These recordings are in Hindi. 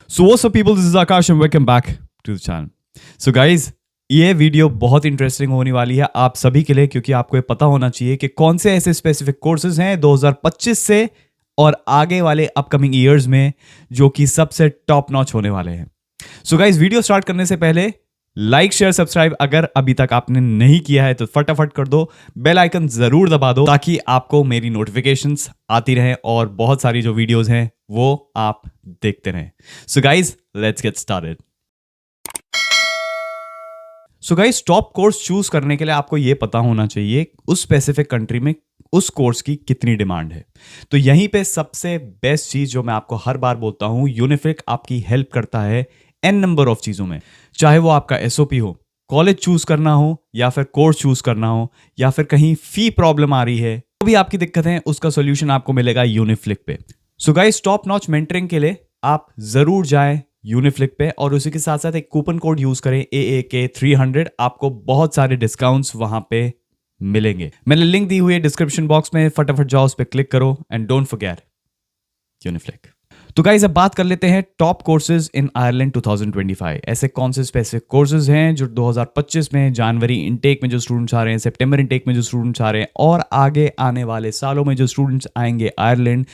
So what's up people, this is Akash and welcome back to the channel. So guys, ये वीडियो बहुत इंटरेस्टिंग होने वाली है आप सभी के लिए, क्योंकि आपको ये पता होना चाहिए कि कौन से ऐसे स्पेसिफिक कोर्सेज हैं 2025 से और आगे वाले अपकमिंग ईयर्स में जो कि सबसे टॉप नॉच होने वाले हैं. सो गाइस, वीडियो स्टार्ट करने से पहले लाइक शेयर सब्सक्राइब अगर अभी तक आपने नहीं किया है तो फटाफट कर दो, बेल आइकन जरूर दबा दो ताकि आपको मेरी नोटिफिकेशंस आती रहें और बहुत सारी जो वीडियोस हैं वो आप देखते रहें. So guys, let's get started. So guys, top course choose करने के लिए आपको ये पता होना चाहिए उस स्पेसिफिक कंट्री में उस कोर्स की कितनी डिमांड है. तो यहीं पे सबसे बेस्ट चीज जो मैं आपको हर बार बोलता हूं, यूनिफिक आपकी हेल्प करता है एन नंबर ऑफ चीजों में. चाहे वो आपका एसओपी हो, कॉलेज चूज करना हो या फिर कोर्स चूज करना हो या फिर कहीं फी प्रॉब्लम आ रही है, तो भी आपकी दिक्कत है उसका सोल्यूशन आपको मिलेगा यूनिफ्लिक पे. So guys, top notch mentoring के लिए आप जरूर जाएं यूनिफ्लिक पे और उसी के साथ साथ एक कूपन कोड यूज करें AAK300. आपको बहुत सारे डिस्काउंट्स वहां पे मिलेंगे. मैंने लिंक दी हुई है डिस्क्रिप्शन बॉक्स में, फटाफट जाओ उस पर क्लिक करो एंड डोंट फॉरगेट यूनिफ्लिक. तो गाइस, अब बात कर लेते हैं टॉप कोर्सेज इन आयरलैंड 2025. ऐसे कौन से स्पेसिफिक कोर्सेज हैं जो 2025 में जनवरी इनटेक में जो स्टूडेंट्स आ रहे हैं, सितंबर इनटेक में जो स्टूडेंट्स आ रहे हैं और आगे आने वाले सालों में जो स्टूडेंट्स आएंगे आयरलैंड,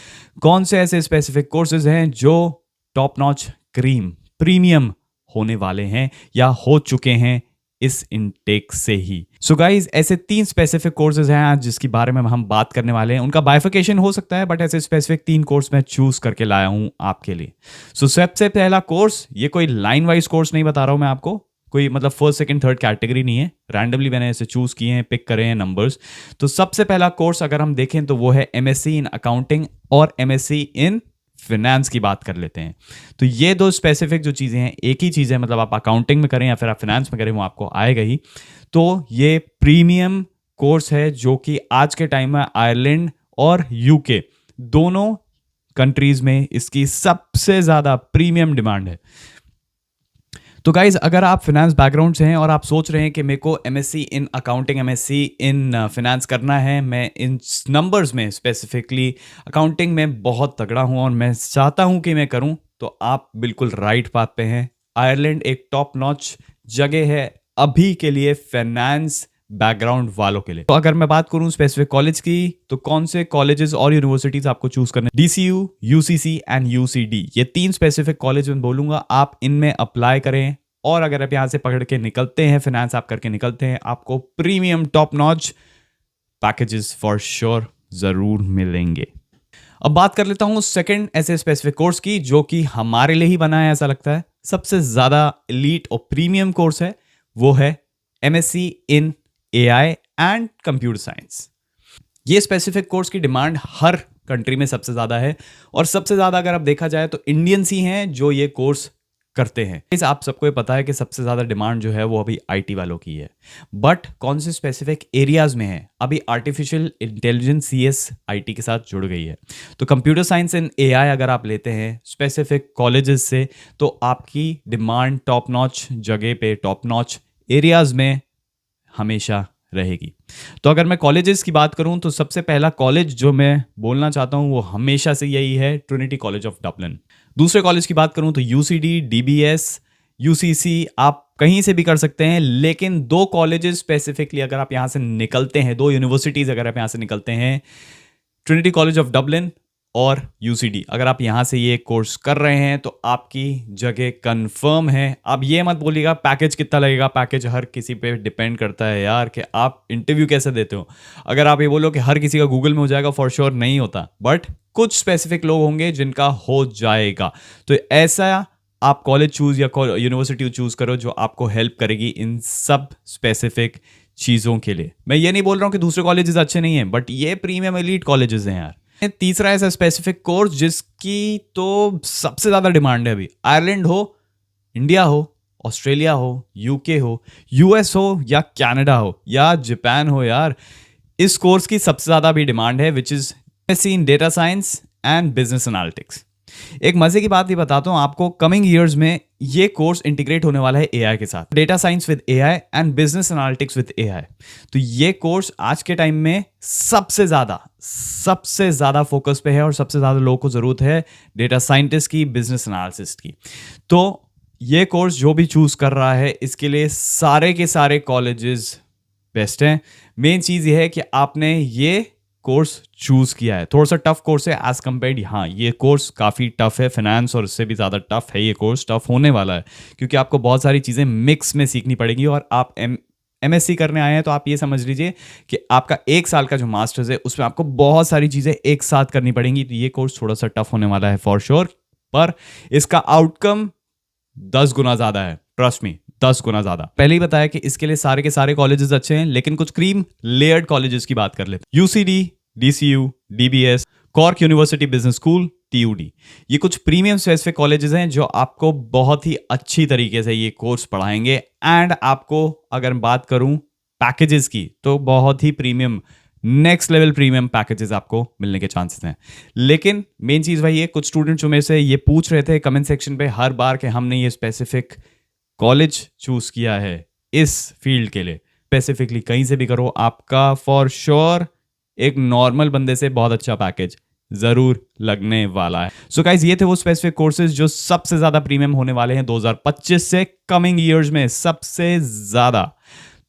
कौन से ऐसे स्पेसिफिक कोर्सेज हैं जो टॉप नॉच प्रीमियम होने वाले हैं या हो चुके हैं इस इनटेक से ही. सो गाइज, ऐसे 3 स्पेसिफिक कोर्सेज हैं आज जिसके बारे में हम बात करने वाले हैं. उनका बाइफिकेशन हो सकता है बट ऐसे स्पेसिफिक 3 कोर्स मैं चूज करके लाया हूं आपके लिए. सो सबसे पहला कोर्स, ये कोई लाइन वाइज कोर्स नहीं बता रहा हूं मैं आपको, कोई मतलब फर्स्ट सेकंड थर्ड कैटेगरी नहीं है, रैंडमली मैंने ऐसे चूज किए हैं, पिक करे हैं नंबर्स. तो सबसे पहला कोर्स अगर हम देखें तो वो है MSc इन अकाउंटिंग और MSc इन फिनेंस की बात कर लेते हैं. तो ये 2 स्पेसिफिक जो चीज़ें हैं, एक ही चीज़ है, मतलब आप अकाउंटिंग में करें या फिर आप फिनेंस में करें वो आपको आएगा ही. तो ये प्रीमियम कोर्स है जो कि आज के टाइम में आयरलैंड और यूके दोनों कंट्रीज में इसकी सबसे ज़्यादा प्रीमियम डिमांड है. तो गाइज, अगर आप फिनेंस बैकग्राउंड से हैं और आप सोच रहे हैं कि मेरे को MSc in accounting, MSc in finance करना है, मैं इन नंबर्स में स्पेसिफिकली अकाउंटिंग में बहुत तगड़ा हूं और मैं चाहता हूं कि मैं करूं, तो आप बिल्कुल राइट पाथ पे हैं. आयरलैंड एक टॉप नॉच जगह है अभी के लिए फिनेंस बैकग्राउंड वालों के लिए. तो अगर मैं बात करूं स्पेसिफिक कॉलेज की, तो कौन से कॉलेजेस और यूनिवर्सिटीज आपको चूज करने, DCU, UCC एंड UCD, ये 3 स्पेसिफिक कॉलेज मैं बोलूंगा आप इनमें अप्लाई करें. और अगर आप यहां से पकड़ के निकलते हैं, फिनेंस आप करके निकलते हैं, आपको premium top notch packages for sure जरूर मिलेंगे. अब बात कर लेता हूं सेकंड ऐसे स्पेसिफिक कोर्स की जो कि हमारे लिए ही बना है, ऐसा लगता है सबसे ज्यादा एलीट और प्रीमियम कोर्स है. वो है MSc in AI and computer science. ये स्पेसिफिक कोर्स की डिमांड हर कंट्री में सबसे ज्यादा है और सबसे ज्यादा अगर आप देखा जाए तो इंडियंस ही हैं जो ये कोर्स करते हैं. इस आप सबको ये पता है कि सबसे ज्यादा डिमांड जो है वो अभी IT वालों की है. बट कौन से स्पेसिफिक एरियाज में है, अभी आर्टिफिशियल इंटेलिजेंस CS IT के साथ जुड़ गई है. तो कंप्यूटर साइंस एंड AI अगर आप लेते हैं स्पेसिफिक कॉलेजेस से, तो आपकी डिमांड टॉप नॉच जगह पे, टॉप नॉच एरियाज में हमेशा रहेगी. तो अगर मैं कॉलेजेस की बात करूं तो सबसे पहला कॉलेज जो मैं बोलना चाहता हूं वो हमेशा से यही है, ट्रिनिटी कॉलेज ऑफ डबलिन. दूसरे कॉलेज की बात करूं तो UCD, DBS, UCC आप कहीं से भी कर सकते हैं. लेकिन 2 कॉलेजेस स्पेसिफिकली अगर आप यहां से निकलते हैं, 2 यूनिवर्सिटीज अगर आप यहां से निकलते हैं, ट्रिनिटी कॉलेज ऑफ डबलिन और UCD, अगर आप यहां से ये कोर्स कर रहे हैं तो आपकी जगह कंफर्म है. अब ये मत बोलिएगा पैकेज कितना लगेगा, पैकेज हर किसी पे डिपेंड करता है यार कि आप इंटरव्यू कैसे देते हो. अगर आप ये बोलो कि हर किसी का गूगल में हो जाएगा, फॉर श्योर नहीं होता, बट कुछ स्पेसिफिक लोग होंगे जिनका हो जाएगा. तो ऐसा आप कॉलेज चूज या यूनिवर्सिटी चूज करो जो आपको हेल्प करेगी इन सब स्पेसिफिक चीज़ों के लिए. मैं ये नहीं बोल रहा हूँ कि दूसरे कॉलेजेस अच्छे नहीं हैं, बट ये प्रीमियम एलीट कॉलेजेस हैं यार. तीसरा ऐसा स्पेसिफिक कोर्स जिसकी तो सबसे ज्यादा डिमांड है अभी, आयरलैंड हो, इंडिया हो, ऑस्ट्रेलिया हो, UK हो, US हो या कनाडा हो या जापान हो यार, इस कोर्स की सबसे ज्यादा भी डिमांड है, which is MSc in data science and business analytics. एक मजे की बात ये बताता हूँ आपको, कमिंग ईयर्स में ये कोर्स इंटीग्रेट होने वाला है एआई के साथ, data science with AI and business analytics with AI. तो ये कोर्स आज के टाइम में सबसे ज्यादा फोकस पे है और सबसे ज्यादा लोगों को जरूरत है डेटा साइंटिस्ट की, बिजनेस एनालिसिस्ट की। तो ये कोर्स जो भी चूज कर रहा है इसके लिए सारे के सारे कॉलेजेस बेस्ट हैं। मेन चीज ये है कि आपने ये कोर्स चूज किया है। थोड़ा सा टफ कोर्स है एज कम्पेयर्ड, हाँ ये कोर्स काफ़ी टफ है, फाइनेंस और इससे भी ज़्यादा टफ है। ये कोर्स टफ होने वाला है क्योंकि आपको बहुत सारी चीज़ें मिक्स में सीखनी पड़ेगी। और आप MSc करने आए हैं तो आप ये समझ लीजिए कि आपका 1 साल का जो मास्टर्स है उसमें आपको बहुत सारी चीज़ें एक साथ करनी पड़ेंगी। तो ये कोर्स थोड़ा सा टफ होने वाला है फॉर श्योर, पर इसका आउटकम 10 गुना ज़्यादा है, ट्रस्ट मी, 10 गुना ज्यादा। पहले ही बताया कि इसके लिए सारे के सारे कॉलेजेस अच्छे हैं, लेकिन कुछ क्रीम लेयर्ड कॉलेजेस की बात कर लेते हैं। UCD, DCU, DBS, cork university business school, TUD, ये कुछ प्रीमियम स्पेसिफिक कॉलेजेस हैं जो आपको बहुत ही अच्छी तरीके से ये कोर्स पढ़ाएंगे। एंड आपको अगर बात करूं पैकेजेस की तो बहुत ही premium, next level premium packages आपको मिलने के चांसेस हैं। लेकिन मेन चीज वही है, कुछ स्टूडेंट्स में से ये पूछ रहे थे कमेंट सेक्शन पे हर बार कि हमने ये स्पेसिफिक कॉलेज चूज किया है इस फील्ड के लिए, स्पेसिफिकली कहीं से भी करो, आपका फॉर श्योर एक नॉर्मल बंदे से बहुत अच्छा पैकेज जरूर लगने वाला है। सो गाइस, ये थे वो स्पेसिफिक कोर्सेज जो सबसे ज्यादा प्रीमियम होने वाले हैं 2025 से, कमिंग ईयर्स में सबसे ज्यादा।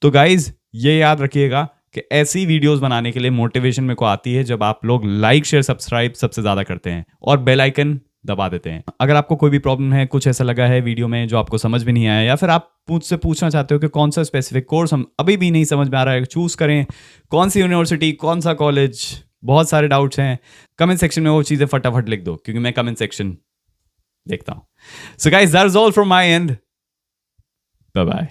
तो गाइस ये याद रखिएगा कि ऐसी वीडियोस बनाने के लिए मोटिवेशन मेरे को आती है जब आप लोग लाइक शेयर सब्सक्राइब सबसे ज्यादा करते हैं और बेल आइकन दबा देते हैं। अगर आपको कोई भी प्रॉब्लम है, कुछ ऐसा लगा है वीडियो में जो आपको समझ में नहीं आया, या फिर आप मुझसे पूछना चाहते हो कि कौन सा स्पेसिफिक कोर्स हम अभी भी नहीं समझ में आ रहा है, चूज करें कौन सी यूनिवर्सिटी, कौन सा कॉलेज, बहुत सारे डाउट्स हैं, कमेंट सेक्शन में वो चीजें फटाफट लिख दो क्योंकि मैं कमेंट सेक्शन देखता हूं। So guys, that's all from my end, bye bye.